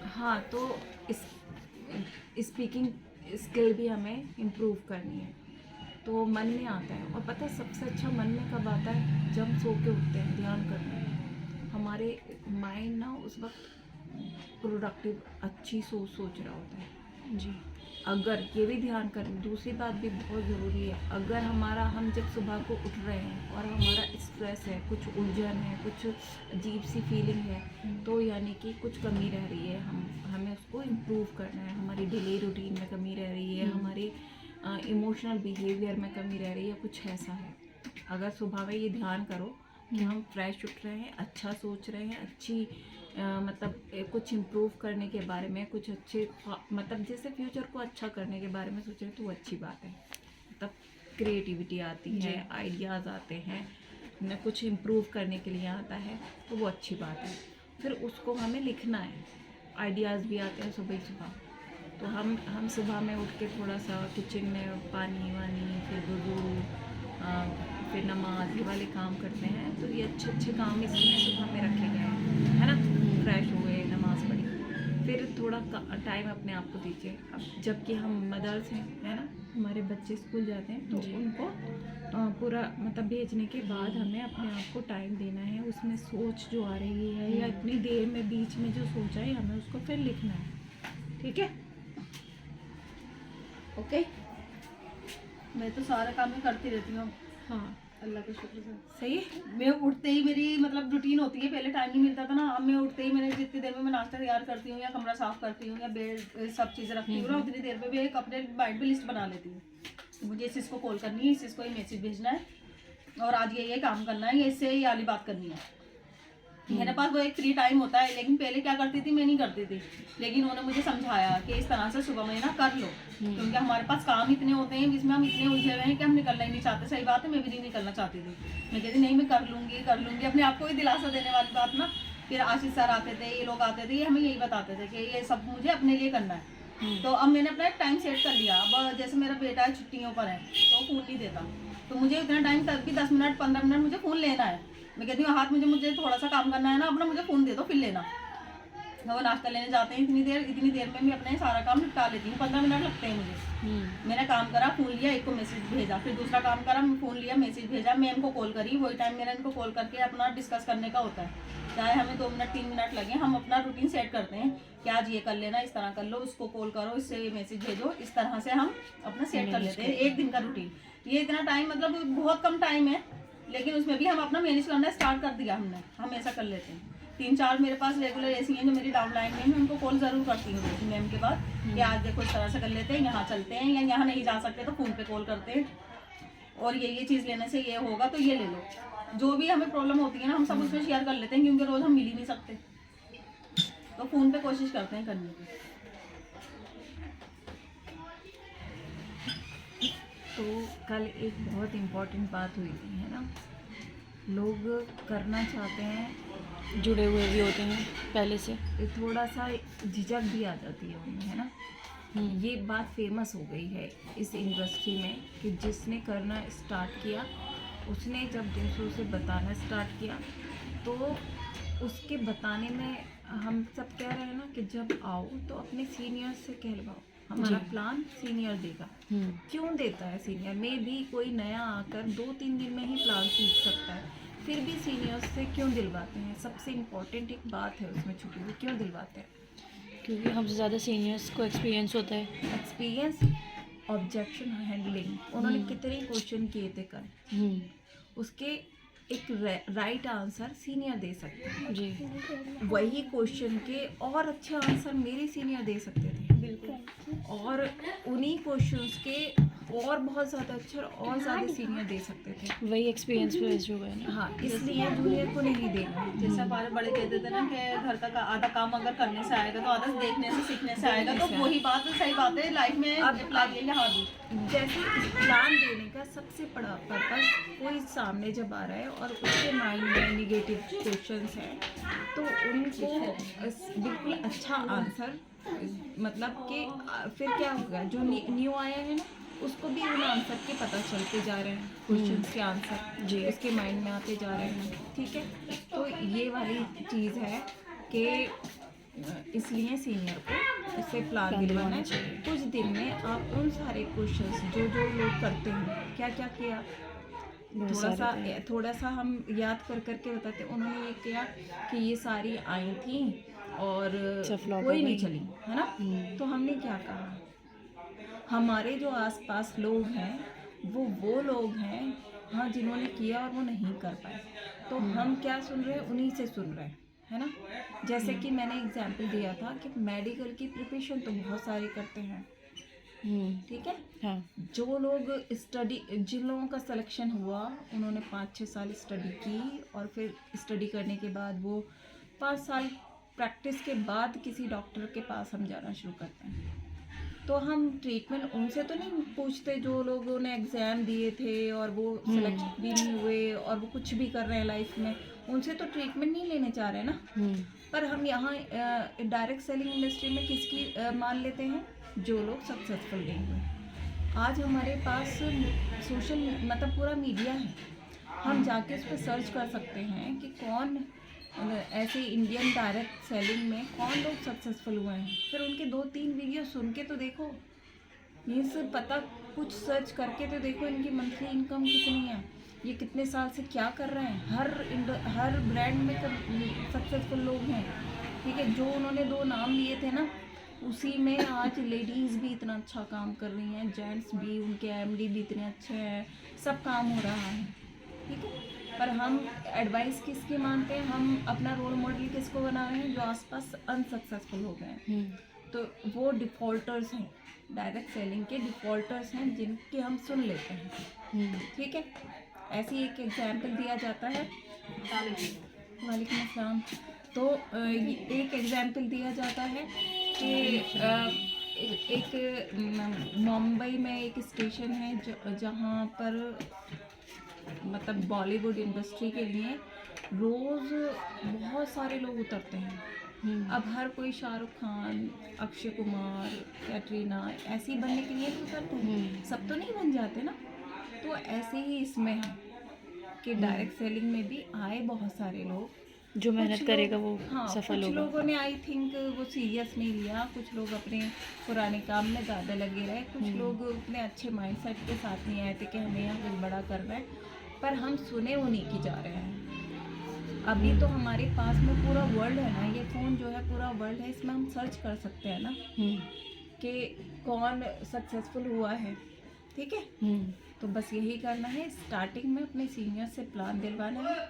हाँ, तो इस स्पीकिंग स्किल भी हमें इम्प्रूव करनी है, तो मन में आता है। और पता है सबसे अच्छा मन में कब आता है? जब हम सो के उठते हैं ध्यान करते हैं, हमारे माइंड ना उस वक्त प्रोडक्टिव अच्छी सोच रहा होता है जी। अगर ये भी ध्यान करें, दूसरी बात भी बहुत ज़रूरी है, अगर हम जब सुबह को उठ रहे हैं और हमारा स्ट्रेस है, कुछ उलझन है, कुछ अजीब सी फीलिंग है, तो यानी कि कुछ कमी रह रही है, हमें उसको इम्प्रूव करना है। हमारी डेली रूटीन में कमी रह रही है, हमारे इमोशनल बिहेवियर में कमी रह रही है, कुछ ऐसा है। अगर सुबह में ये ध्यान करो कि हम फ्रेश उठ रहे हैं, अच्छा सोच रहे हैं, अच्छी कुछ इम्प्रूव करने के बारे में, कुछ अच्छे मतलब जैसे फ्यूचर को अच्छा करने के बारे में सोच रहे हैं, तो वो अच्छी बात है। मतलब क्रिएटिविटी आती है, आइडियाज़ आते हैं न, कुछ इम्प्रूव करने के लिए आता है, तो वो अच्छी बात है। फिर उसको हमें लिखना है। आइडियाज़ भी आते हैं सुबह ही सुबह, तो हम सुबह में उठ के थोड़ा सा किचन में पानी वानी, फिर वुज़ू, फिर नमाज, ये वाले काम करते हैं। तो ये अच्छे अच्छे काम इसमें सुबह में रखे गए हैं, है ना। फ्रेश हुए, नमाज़ पढ़ी, फिर थोड़ा टाइम अपने आप को दीजिए। अब जबकि हम मदर्स हैं, है ना, हमारे बच्चे स्कूल जाते हैं, तो उनको पूरा मतलब भेजने के बाद हमें अपने आप को टाइम देना है। उसमें सोच जो आ रही है या इतनी देर में बीच में जो सोचा है, हमें उसको फिर लिखना है। ठीक है, ओके। मैं तो सारा काम ही करती रहती हूँ। हाँ, अल्लाह के शुक्र से सही है। मैं उठते ही मेरी मतलब रूटीन होती है। पहले टाइम नहीं मिलता था ना, अब मैं उठते ही मैंने जितनी देर में मैं नाश्ता तैयार करती हूँ या कमरा साफ करती हूँ या बेड सब चीज़ें रखती हूँ ना, उतनी देर में भी एक अपने माइंड में लिस्ट बना लेती हूँ। मुझे इस चीज़ को कॉल करनी है, इस चीज़ को ये मैसेज भेजना है, और आज ये काम करना है, इससे ये वाली बात करनी है। मेरे पास वो एक फ्री टाइम होता है। लेकिन पहले क्या करती थी, मैं नहीं करती थी। लेकिन उन्होंने मुझे समझाया कि इस तरह से सुबह में ना कर लो, क्योंकि हमारे पास काम इतने होते हैं जिसमें हम इतने उलझे हुए हैं कि हम निकलना ही नहीं चाहते। सही बात है, मैं भी नहीं निकलना चाहती थी। मैं कहती नहीं, मैं कर लूँगी, अपने आप को ही दिलासा देने वाली बात ना। फिर आशीष सर आते थे, ये लोग आते थे, ये हमें यही बताते थे कि ये सब मुझे अपने लिए करना है। तो अब मैंने अपना एक टाइम सेट कर लिया। अब जैसे मेरा बेटा है, छुट्टियों पर है, तो फ़ोन नहीं देता, तो मुझे उतना टाइम तक भी 10 मिनट 15 मिनट मुझे फ़ोन लेना है। मैं कहती हूँ हाथ मुझे थोड़ा सा काम करना है ना अपना, मुझे फ़ोन दे दो, फिर लेना। वो नाश्ता लेने जाते हैं, इतनी देर में मैं अपने सारा काम निपटा लेती हूँ। 15 मिनट लगते हैं मुझे। मैंने काम करा, फ़ोन लिया, एक को मैसेज भेजा, फिर दूसरा काम करा, फ़ोन लिया, मैसेज भेजा, मैम को कॉल करी। वही टाइम मेरा इनको कॉल करके अपना डिस्कस करने का होता है। चाहे हमें 2 मिनट 3 मिनट लगे, हम अपना रूटीन सेट करते हैं कि आज ये कर लेना, इस तरह कर लो, उसको कॉल करो, इससे मैसेज भेजो। इस तरह से हम अपना सेट कर लेते हैं एक दिन का रूटीन। ये इतना टाइम मतलब बहुत कम टाइम है, लेकिन उसमें भी हम अपना मैनेज करना स्टार्ट कर दिया हमने। हम ऐसा कर लेते हैं। 3-4 मेरे पास रेगुलर ऐसी हैं जो मेरी डाउनलाइन में, मैं उनको कॉल ज़रूर करती हूँ मैम के बाद कि आज देखो इस तरह से कर लेते हैं, यहाँ चलते हैं, या यहाँ नहीं जा सकते तो फ़ोन पे कॉल करते हैं, और ये चीज़ लेने से ये होगा तो ये ले लो। जो भी हमें प्रॉब्लम होती है ना, हम सब उसमें शेयर कर लेते हैं, क्योंकि रोज़ हम मिल ही नहीं सकते, तो फ़ोन पे कोशिश करते हैं करने की। तो कल एक बहुत इम्पोर्टेंट बात हुई थी, है ना। लोग करना चाहते हैं, जुड़े हुए भी होते हैं पहले से, थोड़ा सा झिझक भी आ जाती है उनमें, है ना। ये बात फेमस हो गई है इस इंडस्ट्री में कि जिसने करना स्टार्ट किया, उसने जब दूसरों से बताना स्टार्ट किया, तो उसके बताने में हम सब कह रहे हैं ना कि जब आओ तो अपने सीनियर से कहलवाओ, हमारा प्लान सीनियर देगा। क्यों देता है सीनियर? में भी कोई नया आकर 2-3 दिन में ही प्लान सीख सकता है, फिर भी सीनियर से क्यों दिलवाते हैं? सबसे इम्पोर्टेंट एक बात है उसमें छुपी हुई, क्यों दिलवाते हैं? क्योंकि हमसे ज़्यादा सीनियर्स को एक्सपीरियंस होता है। एक्सपीरियंस, ऑब्जेक्शन हैंडलिंग, उन्होंने कितने क्वेश्चन किए थे कल, उसके एक राइट आंसर सीनियर दे सकते हैं जी। वही क्वेश्चन के और अच्छे आंसर मेरे सीनियर दे सकते थे, बिल्कुल, और उन्हीं क्वेश्चंस के और बहुत ज़्यादा अच्छे और ज़्यादा सीनियर दे सकते थे। वही एक्सपीरियंस बेस्ड हो गया ना। हाँ, इसलिए जूनियर को नहीं देना। जैसे हमारे बड़े कहते थे ना कि घर का आधा काम अगर करने से आएगा तो आधा देखने से सीखने से आएगा, तो वही बात सही बात है लाइफ में अप्लाई यहाँ भी। जैसे प्लान देने का सबसे बड़ा पर्पस, कोई सामने जब आ रहा है और उसके माइंड में निगेटिव क्वेश्चंस हैं, तो उनको बिल्कुल अच्छा आंसर, मतलब कि फिर क्या होगा, जो न्यू आया है ना, उसको भी उन आंसर के पता चलते जा रहे हैं, क्वेश्चंस के आंसर जी उसके माइंड में आते जा रहे हैं। ठीक है, तो ये वाली चीज़ है कि इसलिए सीनियर को उससे प्लान प्लान दिलवाना दिलवाना है। चाहिए। कुछ दिन में आप उन सारे क्वेश्चंस जो जो लोग करते हैं, क्या क्या किया, बहुत थोड़ा सा सारे थे। थोड़ा सा हम याद कर करके बताते। उन्होंने ये किया कि ये सारी आई थी और सब flop कोई हो नहीं गई। चली, है ना। तो हमने क्या कहा, हमारे जो आसपास लोग हैं वो लोग हैं, हाँ, जिन्होंने किया और वो नहीं कर पाए। तो हम क्या सुन रहे हैं, उन्हीं से सुन रहे हैं, है ना। जैसे कि मैंने एग्जाम्पल दिया था कि मेडिकल की प्रिपरेशन तो बहुत सारे करते हैं, ठीक है। हाँ। जो लोग स्टडी, जिन लोगों का सिलेक्शन हुआ, उन्होंने 5-6 साल स्टडी की और फिर स्टडी करने के बाद वो 5 साल प्रैक्टिस के बाद किसी डॉक्टर के पास हम जाना शुरू करते हैं। तो हम ट्रीटमेंट उनसे तो नहीं पूछते जो लोगों ने एग्ज़ाम दिए थे और वो सिलेक्ट भी नहीं हुए और वो कुछ भी कर रहे हैं लाइफ में, उनसे तो ट्रीटमेंट नहीं लेने चाह रहे ना। पर हम यहाँ डायरेक्ट सेलिंग इंडस्ट्री में किसकी मान लेते हैं, जो लोग सक्सेसफुल नहीं हुए। आज हमारे पास सोशल मतलब पूरा मीडिया है, हम जाके उस पर सर्च कर सकते हैं कि कौन ऐसे इंडियन डायरेक्ट सेलिंग में कौन लोग सक्सेसफुल हुए हैं। फिर उनके 2-3 वीडियो सुन के तो देखो, मीन्स पता कुछ सर्च करके तो देखो इनकी मंथली इनकम कितनी है, ये कितने साल से क्या कर रहे हैं। हर ब्रांड में सक्सेसफुल लोग हैं, ठीक है। जो उन्होंने 2 नाम लिए थे ना, उसी में आज लेडीज़ भी इतना अच्छा काम कर रही हैं, जेंट्स भी, उनके एमडी भी इतने अच्छे हैं, सब काम हो रहा है, ठीक है। पर हम एडवाइस किसकी मानते हैं, हम अपना रोल मॉडल किसको बना रहे हैं, जो आसपास अनसक्सेसफुल हो गए हैं। तो वो डिफ़ॉल्टर्स हैं, डायरेक्ट सेलिंग के डिफ़ॉल्टर्स हैं, जिनके हम सुन लेते हैं, ठीक है। ऐसी एक एग्जाम्पल दिया जाता है। वालेकुम अस्सलाम। तो एक एग्जाम्पल दिया जाता है कि एक मुंबई में एक स्टेशन है जहाँ पर मतलब बॉलीवुड इंडस्ट्री के लिए रोज़ बहुत सारे लोग उतरते हैं। अब हर कोई शाहरुख खान, अक्षय कुमार, कैटरीना ऐसे ही बनने के लिए नहीं उतरते हैं, सब तो नहीं बन जाते ना। तो ऐसे ही इसमें है कि डायरेक्ट सेलिंग में भी आए बहुत सारे लोग, जो मेहनत कुछ करेगा लोग- वो हाँ, सफल कुछ होगा। लोगों ने आई थिंक वो सीरियस नहीं लिया, कुछ लोग अपने पुराने काम में ज़्यादा लगे रहे, कुछ लोग उतने अच्छे माइंडसेट के साथ नहीं आए थे कि हमें यहाँ कुछ बड़ा कर रहे हैं, पर हम सुने उन्हीं की जा रहे हैं। अभी तो हमारे पास में पूरा वर्ल्ड है ना, ये फ़ोन जो है पूरा वर्ल्ड है, इसमें हम सर्च कर सकते हैं ना कि कौन सक्सेसफुल हुआ है, ठीक है। तो बस यही करना है, स्टार्टिंग में अपने सीनियर से प्लान दिलवाना है।